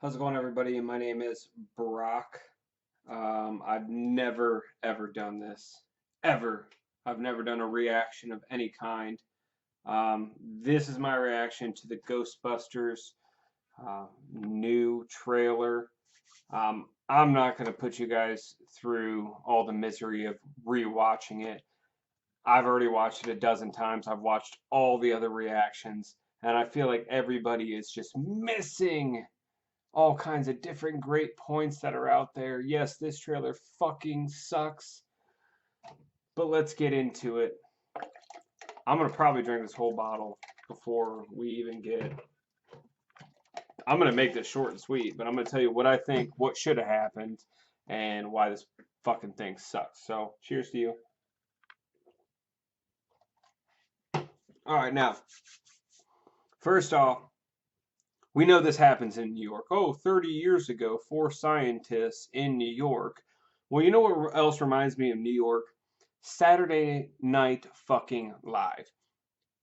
How's it going, everybody? My name is Brock. I've never ever done this. Ever. I've never done a reaction of any kind. This is my reaction to the Ghostbusters new trailer. I'm not going to put you guys through all the misery of rewatching it. I've already watched it a dozen times. I've watched all the other reactions, and I feel like everybody is just missing all kinds of different great points that are out there. Yes, this trailer fucking sucks, but let's get into it. I'm gonna probably drink this whole bottle before we even get. I'm gonna make this short and sweet, but I'm gonna tell you what I think, what should have happened, and why this fucking thing sucks. So, cheers to you. All right, now, first off, we know this happens in New York. Oh, 30 years ago, four scientists in New York. Well, you know what else reminds me of New York? Saturday Night fucking Live.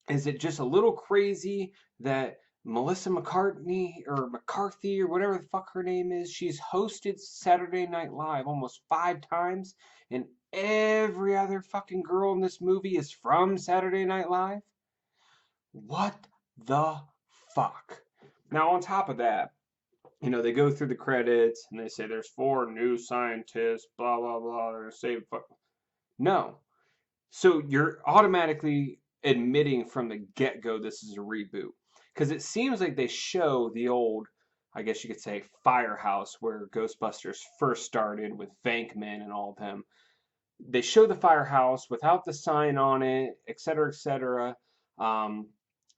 Is it just a little crazy that Melissa McCarthy or whatever the fuck her name is, she's hosted Saturday Night Live almost 5 times, and every other fucking girl in this movie is from Saturday Night Live? What the fuck? Now, on top of that, they go through the credits and they say there's four new scientists, blah, blah, blah, they're save. No. So you're automatically admitting from the get go this is a reboot. Because it seems like they show the old, I guess you could say, firehouse where Ghostbusters first started with Venkman and all of them. They show the firehouse without the sign on it, et cetera, et cetera. Um,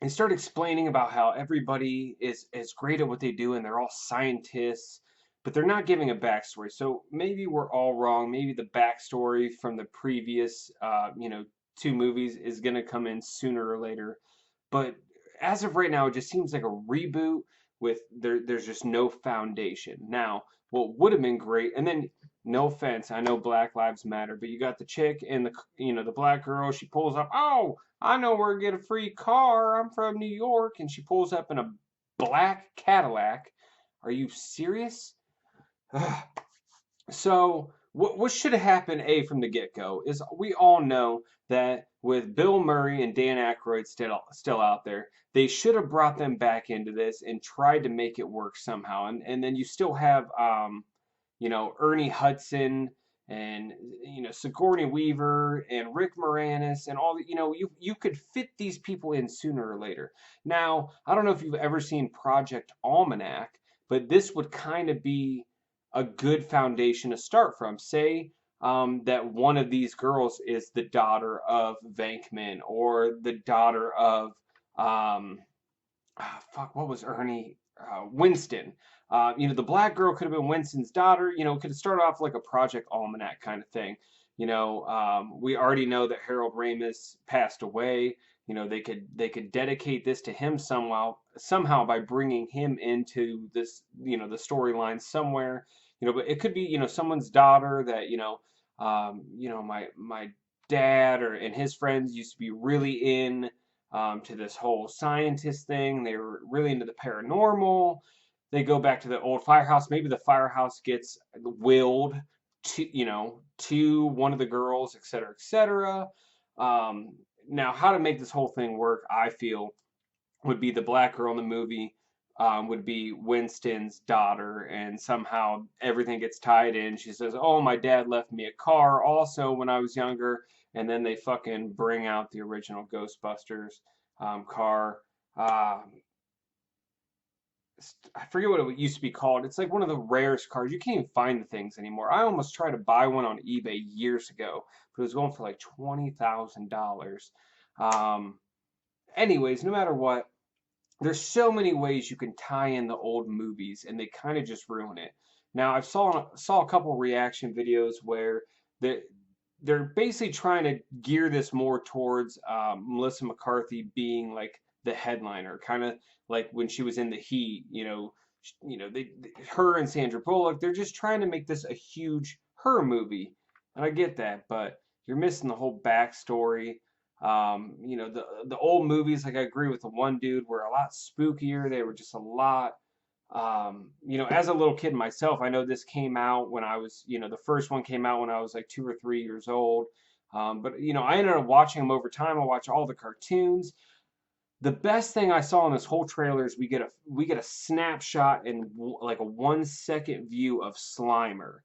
and start explaining about how everybody is great at what they do and they're all scientists, but they're not giving a backstory. So maybe we're all wrong. Maybe the backstory from the previous, two movies is going to come in sooner or later. But as of right now, it just seems like a reboot with there's just no foundation. Now, what would have been great, and then no offense, I know Black Lives Matter, but you got the chick and the black girl. She pulls up. Oh, I know where to get a free car. I'm from New York, and she pulls up in a black Cadillac. Are you serious? So what should have happened from the get go is we all know that with Bill Murray and Dan Aykroyd still out there, they should have brought them back into this and tried to make it work somehow. And then you still have Ernie Hudson and Sigourney Weaver and Rick Moranis and all you could fit these people in sooner or later. Now, I don't know if you've ever seen Project Almanac, but this would kind of be a good foundation to start from. Say that one of these girls is the daughter of Venkman or the daughter of what was Ernie Winston. The black girl could have been Winston's daughter. It could have started off like a Project Almanac kind of thing. We already know that Harold Ramis passed away. They could dedicate this to him somehow by bringing him into this the storyline somewhere. But it could be someone's daughter that my dad and his friends used to be really in to this whole scientist thing. They were really into the paranormal. They go back to the old firehouse. Maybe the firehouse gets willed to one of the girls, et cetera, et cetera. Now, how to make this whole thing work, I feel, would be the black girl in the movie would be Winston's daughter, and somehow everything gets tied in. She says, "Oh, my dad left me a car also when I was younger," and then they fucking bring out the original Ghostbusters car. I forget what it used to be called. It's like one of the rarest cars. You can't even find the things anymore. I almost tried to buy one on eBay years ago, but it was going for like $20,000. Anyways, no matter what, there's so many ways you can tie in the old movies, and they kind of just ruin it. Now, I saw a couple reaction videos where they're basically trying to gear this more towards Melissa McCarthy being like the headliner, kind of like when she was in The Heat. Her and Sandra Bullock, they're just trying to make this a huge her movie, and I get that, but you're missing the whole backstory. The old movies, like I agree with the one dude, were a lot spookier. They were just a lot. You know, as a little kid myself, I know this came out when I was, you know, the first one came out when I was like 2 or 3 years old. But you know, I ended up watching them over time. I watched all the cartoons. The best thing I saw in this whole trailer is we get a snapshot and like a 1 second view of Slimer,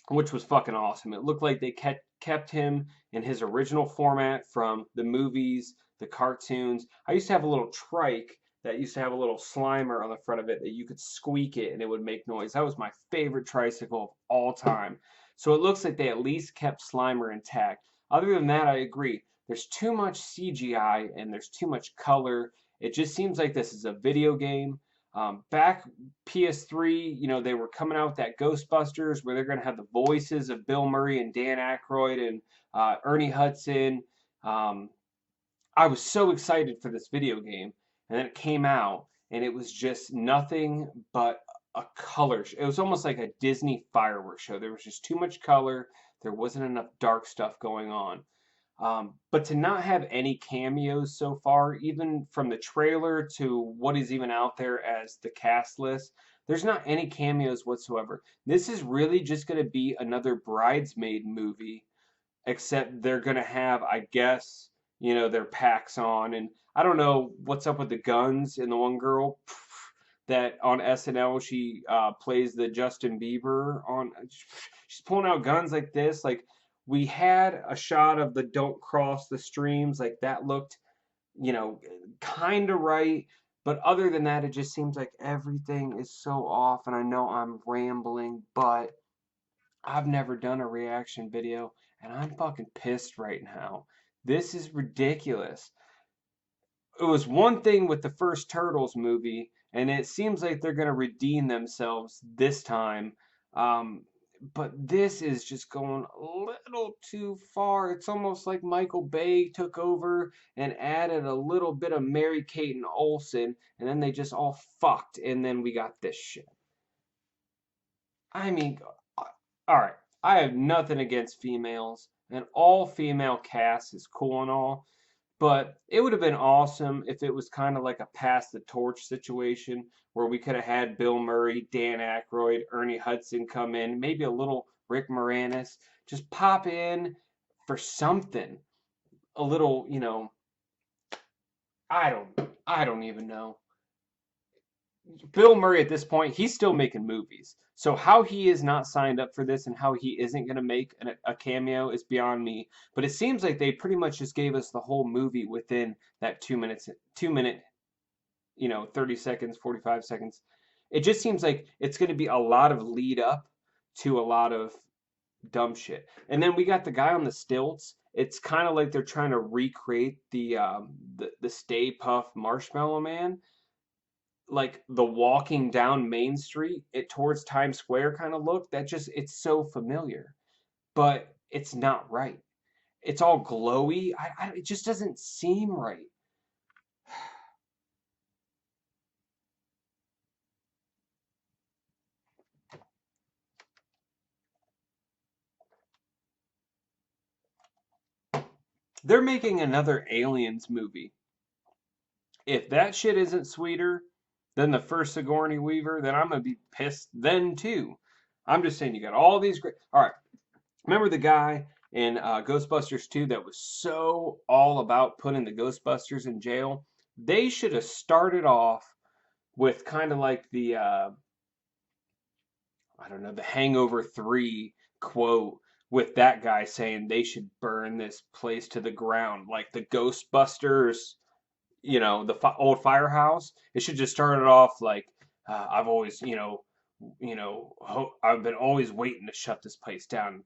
which was fucking awesome. It looked like they kept him in his original format from the movies, the cartoons. I used to have a little trike that used to have a little Slimer on the front of it that you could squeak it and it would make noise. That was my favorite tricycle of all time. So it looks like they at least kept Slimer intact. Other than that, I agree. There's too much CGI and there's too much color. It just seems like this is a video game. Back PS3, you know, they were coming out with that Ghostbusters where they're going to have the voices of Bill Murray and Dan Aykroyd and Ernie Hudson. Um, I was so excited for this video game, and then it came out, and it was just nothing but a color. It was almost like a Disney fireworks show. There was just too much color. There wasn't enough dark stuff going on. But to not have any cameos so far, even from the trailer to what is even out there as the cast list, there's not any cameos whatsoever. This is really just going to be another bridesmaid movie, except they're going to have, I guess, you know, their packs on. And I don't know what's up with the guns in the one girl that on SNL she plays the Justin Bieber on. She's pulling out guns like this. Like we had a shot of the "Don't Cross the Streams," like that looked, you know, kind of right. But other than that, it just seems like everything is so off. And I know I'm rambling, but I've never done a reaction video, and I'm fucking pissed right now. This is ridiculous. It was one thing with the first Turtles movie, and it seems like they're gonna redeem themselves this time. Um, but this is just going a little too far. It's almost like Michael Bay took over and added a little bit of Mary Kate and Olsen, and then they just all fucked, and then we got this shit. I mean, all right. I have nothing against females, and all female cast is cool and all, but it would have been awesome if it was kind of like a pass the torch situation where we could have had Bill Murray, Dan Aykroyd, Ernie Hudson come in, maybe a little Rick Moranis, just pop in for something. A little, you know, I don't even know. Bill Murray at this point, he's still making movies. So how he is not signed up for this and how he isn't going to make a cameo is beyond me. But it seems like they pretty much just gave us the whole movie within that 2 minutes, 2 minute, you know, 30 seconds, 45 seconds. It just seems like it's going to be a lot of lead up to a lot of dumb shit. And then we got the guy on the stilts. It's kind of like they're trying to recreate the Stay Puft Marshmallow Man, like the walking down Main Street it towards Times Square kind of look. That just it's so familiar, but it's not right. It's all glowy. It just doesn't seem right. They're making another Aliens movie. If that shit isn't sweeter than the first Sigourney Weaver, then I'm gonna be pissed then too. I'm just saying you got all these great. All right, remember the guy in Ghostbusters 2 that was so all about putting the Ghostbusters in jail? They should have started off with kind of like the I don't know, the Hangover 3 quote with that guy saying they should burn this place to the ground like the Ghostbusters, you know, the old firehouse. It should just start it off like I've always, I've been always waiting to shut this place down.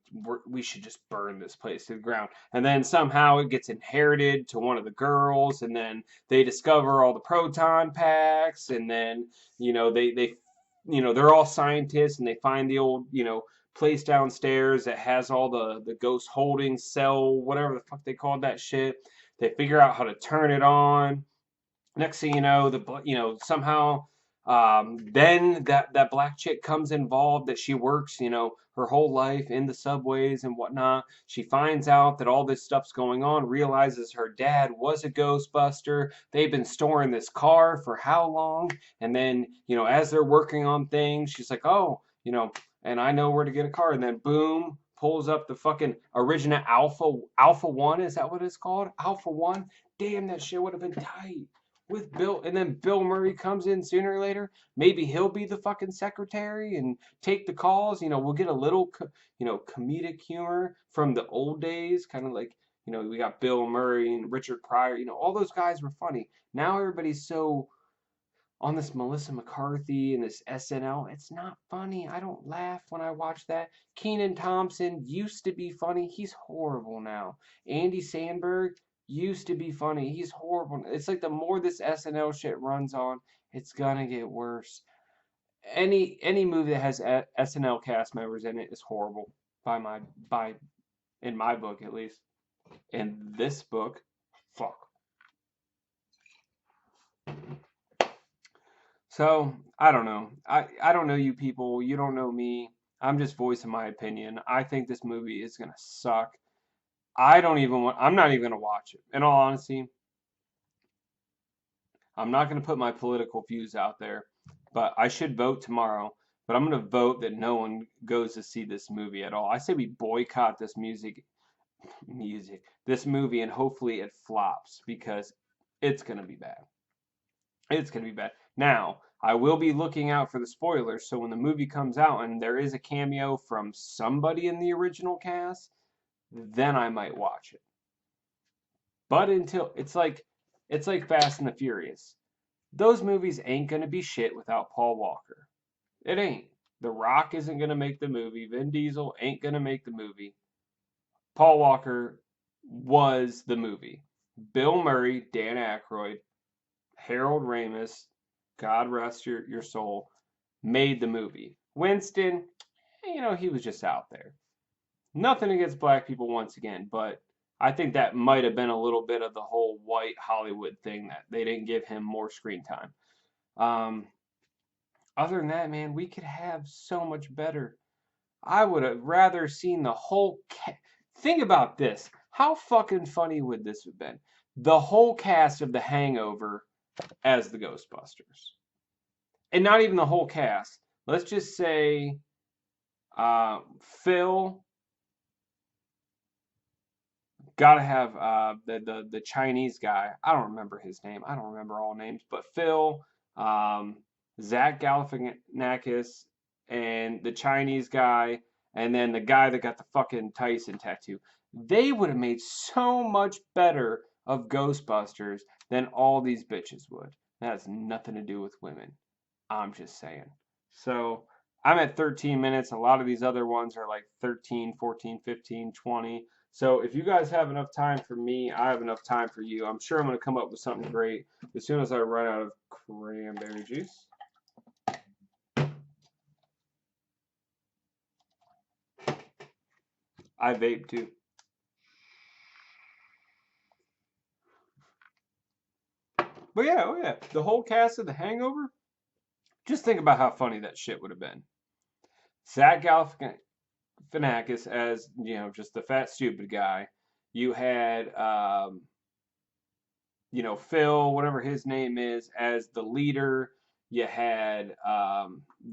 We should just burn this place to the ground. And then somehow it gets inherited to one of the girls, and then they discover all the proton packs, and then, they're all scientists, and they find the old, place downstairs that has all the ghost holding cell, whatever the fuck they called that shit. They figure out how to turn it on. Next thing you know, somehow Then that black chick comes involved, that she works, her whole life in the subways and whatnot. She finds out that all this stuff's going on, realizes her dad was a Ghostbuster. They've been storing this car for how long? And then, as they're working on things, she's like, oh, and I know where to get a car. And then boom, pulls up the fucking original Alpha One. Is that what it's called? Alpha One? Damn, that shit would have been tight with Bill, and then Bill Murray comes in sooner or later. Maybe he'll be the fucking secretary and take the calls. We'll get a little, comedic humor from the old days, kind of like, we got Bill Murray and Richard Pryor. All those guys were funny. Now everybody's so on this Melissa McCarthy and this SNL. It's not funny. I don't laugh when I watch that. Kenan Thompson used to be funny. He's horrible now. Andy Samberg used to be funny. He's horrible. It's like the more this SNL shit runs on, it's gonna get worse. Any movie that has SNL cast members in it is horrible by in my book at least. In this book, fuck. So, I don't know. I don't know you people. You don't know me. I'm just voicing my opinion. I think this movie is going to suck. I'm not even going to watch it. In all honesty, I'm not going to put my political views out there, but I should vote tomorrow. But I'm going to vote that no one goes to see this movie at all. I say we boycott this this movie, and hopefully it flops because it's going to be bad. It's going to be bad. Now, I will be looking out for the spoilers, so when the movie comes out and there is a cameo from somebody in the original cast, then I might watch it. But until it's like Fast and the Furious. Those movies ain't going to be shit without Paul Walker. It ain't. The Rock isn't going to make the movie. Vin Diesel ain't going to make the movie. Paul Walker was the movie. Bill Murray, Dan Aykroyd, Harold Ramis, God rest your soul, made the movie. Winston, he was just out there. Nothing against black people once again, but I think that might have been a little bit of the whole white Hollywood thing that they didn't give him more screen time. Other than that, man, we could have so much better. I would have rather seen the whole think about this. How fucking funny would this have been? The whole cast of The Hangover as the Ghostbusters. And not even the whole cast. Let's just say Phil. Gotta have the Chinese guy. I don't remember his name. I don't remember all names. But Phil, Zach Galifianakis, and the Chinese guy, and then the guy that got the fucking Tyson tattoo. They would have made so much better of Ghostbusters than all these bitches would. That has nothing to do with women. I'm just saying. So I'm at 13 minutes. A lot of these other ones are like 13, 14, 15, 20. So if you guys have enough time for me, I have enough time for you. I'm sure I'm going to come up with something great as soon as I run out of cranberry juice. I vape too. But yeah, oh yeah, the whole cast of The Hangover. Just think about how funny that shit would have been. Zach Galifianakis as just the fat stupid guy. You had Phil, whatever his name is, as the leader. You had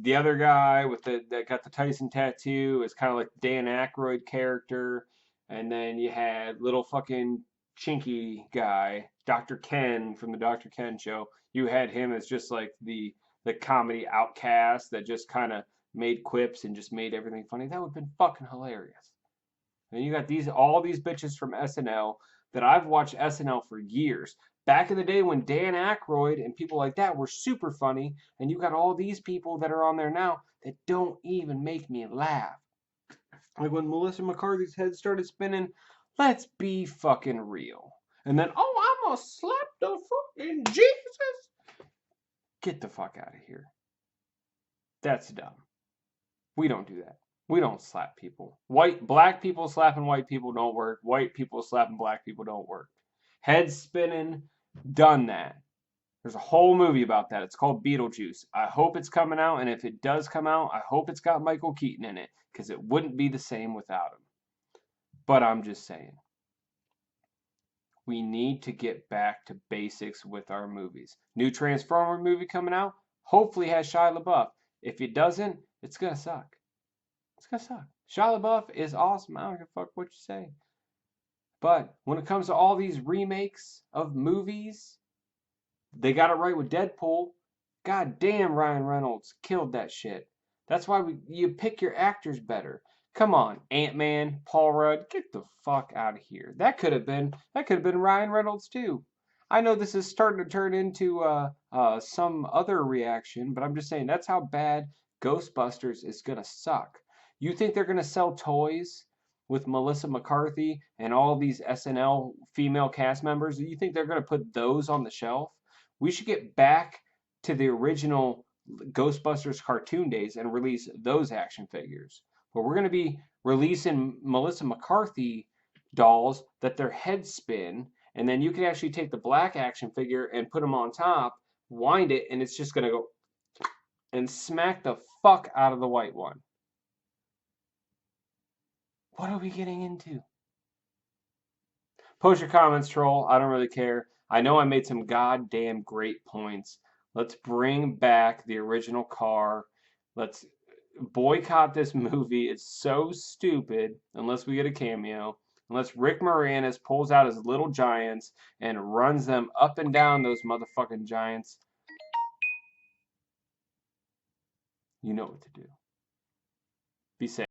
the other guy that got the Tyson tattoo is kind of like Dan Aykroyd character, and then you had little fucking chinky guy, Dr. Ken from the Dr. Ken show. You had him as just like the comedy outcast that just kind of made quips and just made everything funny. That would have been fucking hilarious. And you got all these bitches from SNL that I've watched SNL for years. Back in the day when Dan Aykroyd and people like that were super funny, and you got all these people that are on there now that don't even make me laugh. Like when Melissa McCarthy's head started spinning, let's be fucking real. And then, oh, I'm gonna slap the fucking Jesus. Get the fuck out of here. That's dumb. We don't do that. We don't slap people. Black people slapping white people don't work. White people slapping black people don't work. Head spinning, done that. There's a whole movie about that. It's called Beetlejuice. I hope it's coming out, and if it does come out, I hope it's got Michael Keaton in it, because it wouldn't be the same without him. But I'm just saying, we need to get back to basics with our movies. New Transformer movie coming out, hopefully has Shia LaBeouf. If it doesn't, it's gonna suck. It's gonna suck. Shia LaBeouf is awesome. I don't give a fuck what you say. But when it comes to all these remakes of movies, they got it right with Deadpool. God damn, Ryan Reynolds killed that shit. That's why you pick your actors better. Come on, Ant-Man, Paul Rudd, get the fuck out of here. That could have been Ryan Reynolds too. I know this is starting to turn into some other reaction, but I'm just saying that's how bad Ghostbusters is gonna suck. You think they're gonna sell toys with Melissa McCarthy and all these SNL female cast members? You think they're gonna put those on the shelf? We should get back to the original Ghostbusters cartoon days and release those action figures. But we're going to be releasing Melissa McCarthy dolls that their heads spin, and then you can actually take the black action figure and put them on top, wind it, and it's just going to go and smack the fuck out of the white one. What are we getting into? Post your comments, troll. I don't really care. I know I made some goddamn great points. Let's bring back the original car. Let's boycott this movie. It's so stupid unless we get a cameo. Unless Rick Moranis pulls out his little giants and runs them up and down those motherfucking giants. You know what to do. Be safe.